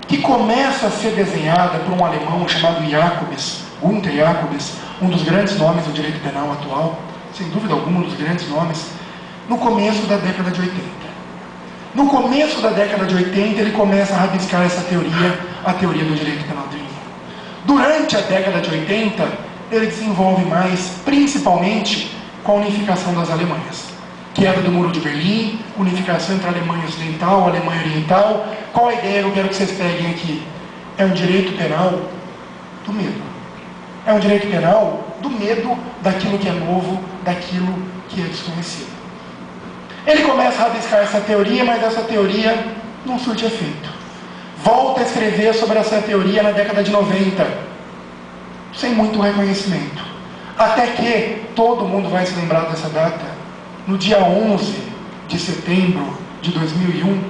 que começa a ser desenhada por um alemão chamado Gunther Jacobs, um dos grandes nomes do direito penal atual, sem dúvida alguma, um dos grandes nomes, no começo da década de 80. No começo da década de 80, ele começa a rabiscar essa teoria, a teoria do direito penal do inimigo. Durante a década de 80, ele desenvolve mais, principalmente, com a unificação das Alemanhas. Queda do Muro de Berlim, unificação entre a Alemanha Ocidental e a Alemanha Oriental. Qual a ideia que eu quero que vocês peguem aqui? É um direito penal do medo. É um direito penal do medo daquilo que é novo, daquilo que é desconhecido. Ele começa a rabiscar essa teoria, mas essa teoria não surte efeito. Volta a escrever sobre essa teoria na década de 90, sem muito reconhecimento. Até que todo mundo vai se lembrar dessa data. No dia 11 de setembro de 2001,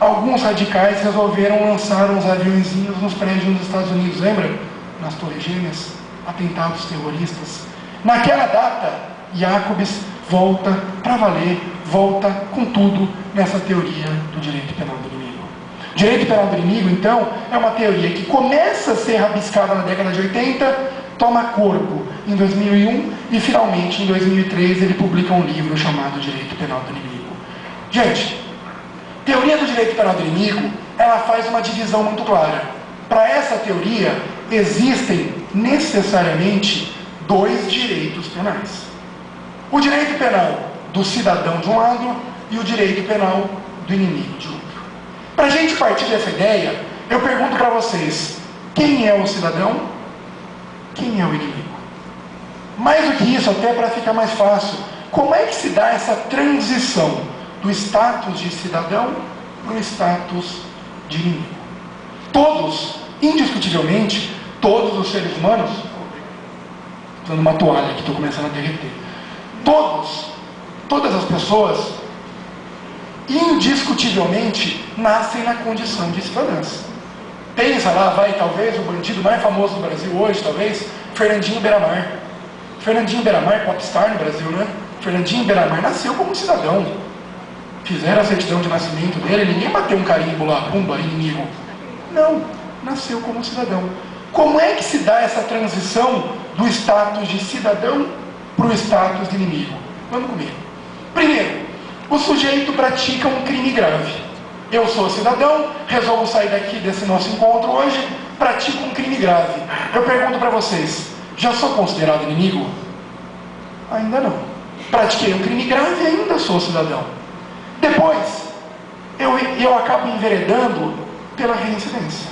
alguns radicais resolveram lançar uns aviãozinhos nos prédios dos Estados Unidos, lembra? Nas Torres Gêmeas, atentados terroristas. Naquela data, Jacobs volta para valer, volta com tudo nessa teoria do direito penal do inimigo. O direito penal do inimigo, então, é uma teoria que começa a ser rabiscada na década de 80, toma corpo em 2001 e, finalmente, em 2003, ele publica um livro chamado Direito Penal do Inimigo. Gente, teoria do direito penal do inimigo, ela faz uma divisão muito clara. Para essa teoria, existem necessariamente dois direitos penais. O direito penal do cidadão de um lado e o direito penal do inimigo de outro. Para a gente partir dessa ideia, eu pergunto para vocês, quem é o cidadão? Quem é o inimigo? Mais do que isso, até para ficar mais fácil, como é que se dá essa transição do status de cidadão para o status de inimigo? Todos, indiscutivelmente, todos os seres humanos, estou dando uma toalha que estou começando a derreter, todas as pessoas, indiscutivelmente, nascem na condição de cidadãs. Pensa lá, vai, talvez, o bandido mais famoso do Brasil hoje, talvez, Fernandinho Beiramar. Fernandinho Beiramar, popstar no Brasil, né? Fernandinho Beiramar nasceu como cidadão. Fizeram a certidão de nascimento dele, ninguém bateu um carimbo lá, pumba, inimigo. Não, nasceu como cidadão. Como é que se dá essa transição do status de cidadão para o status de inimigo? Vamos comigo. Primeiro, o sujeito pratica um crime grave. Eu sou cidadão, resolvo sair daqui desse nosso encontro hoje, pratico um crime grave. Eu pergunto para vocês, já sou considerado inimigo? Ainda não. Pratiquei um crime grave e ainda sou cidadão. Depois, eu acabo enveredando pela reincidência.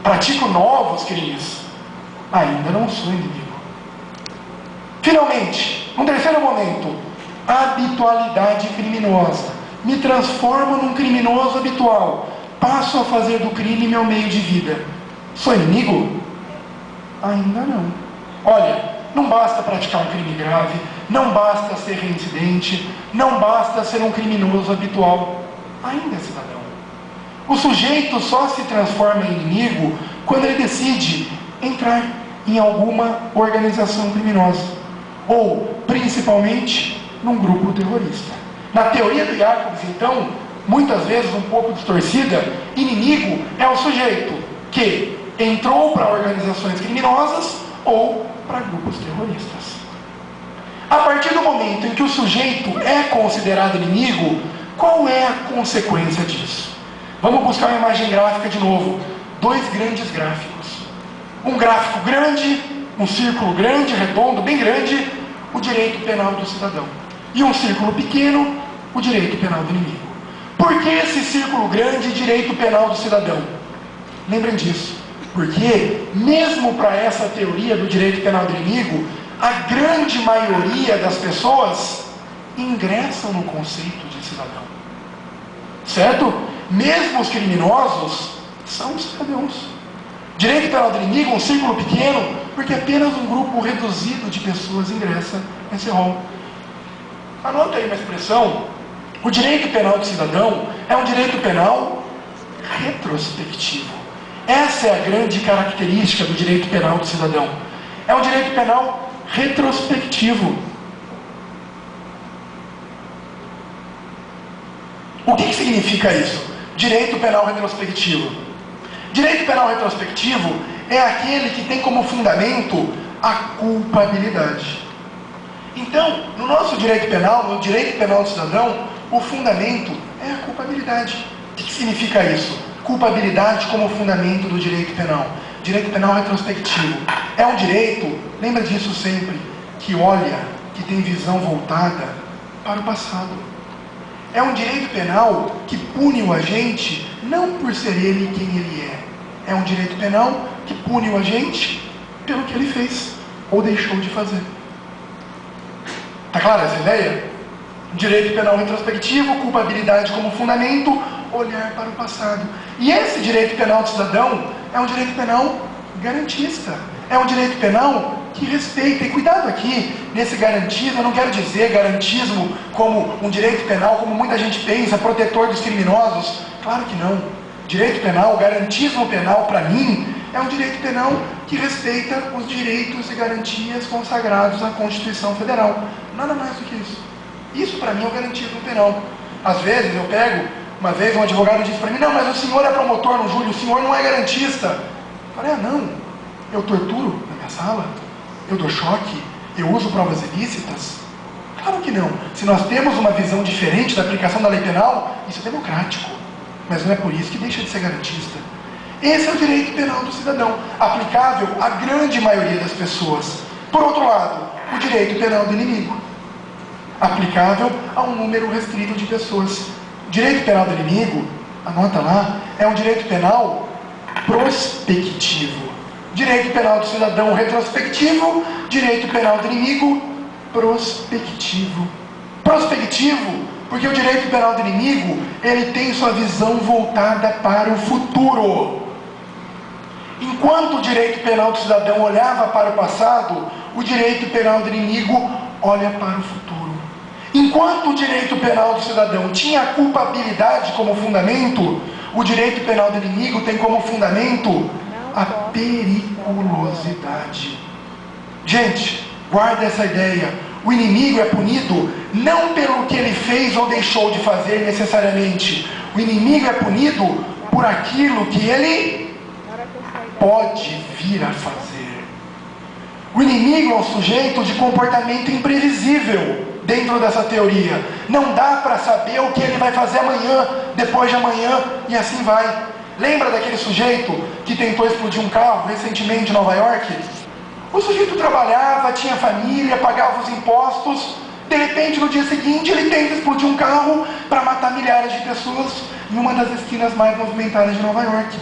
Pratico novos crimes. Ainda não sou inimigo. Finalmente, um terceiro momento, habitualidade criminosa. Me transformo num criminoso habitual. Passo a fazer do crime meu meio de vida. Sou inimigo? Ainda não. Olha, não basta praticar um crime grave, não basta ser reincidente, não basta ser um criminoso habitual. Ainda é cidadão. O sujeito só se transforma em inimigo quando ele decide entrar em alguma organização criminosa. Ou, principalmente, num grupo terrorista. Na teoria do Jacobs, então, muitas vezes um pouco distorcida, inimigo é o sujeito que entrou para organizações criminosas ou para grupos terroristas. A partir do momento em que o sujeito é considerado inimigo, qual é a consequência disso? Vamos buscar uma imagem gráfica de novo. Dois grandes gráficos. Um gráfico grande, um círculo grande, redondo, bem grande, o direito penal do cidadão. E um círculo pequeno, o direito penal do inimigo. Por que esse círculo grande, direito penal do cidadão? Lembrem disso. Porque, mesmo para essa teoria do direito penal do inimigo, a grande maioria das pessoas ingressam no conceito de cidadão. Certo? Mesmo os criminosos são cidadãos. Direito penal do inimigo, um círculo pequeno, porque apenas um grupo reduzido de pessoas ingressa nesse rol. Anota aí uma expressão. O direito penal do cidadão é um direito penal retrospectivo. Essa é a grande característica do direito penal do cidadão. É um direito penal retrospectivo. O que significa isso? Direito penal retrospectivo. Direito penal retrospectivo é aquele que tem como fundamento a culpabilidade. Então, no nosso direito penal, no direito penal do cidadão, o fundamento é a culpabilidade. O que significa isso? Culpabilidade como fundamento do direito penal. Direito penal retrospectivo é um direito, lembra disso sempre, que olha, que tem visão voltada para o passado. É um direito penal que pune o agente não por ser ele quem ele é. É um direito penal que pune o agente pelo que ele fez ou deixou de fazer. Está clara essa ideia? Direito penal retrospectivo, culpabilidade como fundamento, olhar para o passado. E esse direito penal do cidadão é um direito penal garantista. É um direito penal que respeita. E cuidado aqui, nesse garantismo, eu não quero dizer garantismo como um direito penal, como muita gente pensa, protetor dos criminosos. Claro que não. Direito penal, garantismo penal, para mim, é um direito penal que respeita os direitos e garantias consagrados na Constituição Federal. Nada mais do que isso. Isso para mim é o garantismo penal. Às vezes eu pego, uma vez um advogado disse para mim, não, mas o senhor é promotor no júri, o senhor não é garantista. Eu falei, não, eu torturo na minha sala, eu dou choque, eu uso provas ilícitas. Claro que não. Se nós temos uma visão diferente da aplicação da lei penal, isso é democrático. Mas não é por isso que deixa de ser garantista. Esse é o direito penal do cidadão, aplicável à grande maioria das pessoas. Por outro lado, o direito penal do inimigo, aplicável a um número restrito de pessoas. O direito penal do inimigo, anota lá, é um direito penal prospectivo. Direito penal do cidadão retrospectivo, direito penal do inimigo prospectivo. Prospectivo, porque o direito penal do inimigo, ele tem sua visão voltada para o futuro. Enquanto o direito penal do cidadão olhava para o passado, o direito penal do inimigo olha para o futuro. Enquanto o direito penal do cidadão tinha a culpabilidade como fundamento, o direito penal do inimigo tem como fundamento a periculosidade. Gente, guarda essa ideia. O inimigo é punido não pelo que ele fez ou deixou de fazer necessariamente. O inimigo é punido por aquilo que ele pode vir a fazer. O inimigo é um sujeito de comportamento imprevisível dentro dessa teoria. Não dá para saber o que ele vai fazer amanhã, depois de amanhã, e assim vai. Lembra daquele sujeito que tentou explodir um carro recentemente em Nova York? O sujeito trabalhava, tinha família, pagava os impostos. De repente, no dia seguinte, ele tenta explodir um carro para matar milhares de pessoas em uma das esquinas mais movimentadas de Nova York.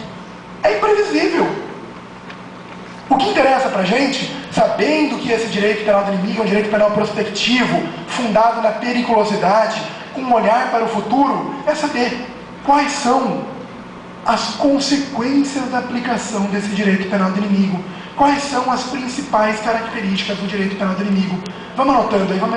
É imprevisível. O que interessa para a gente, sabendo que esse direito penal do inimigo é um direito penal prospectivo, fundado na periculosidade, com um olhar para o futuro, é saber quais são as consequências da aplicação desse direito penal do inimigo. Quais são as principais características do direito penal do inimigo? Vamos anotando aí, vamos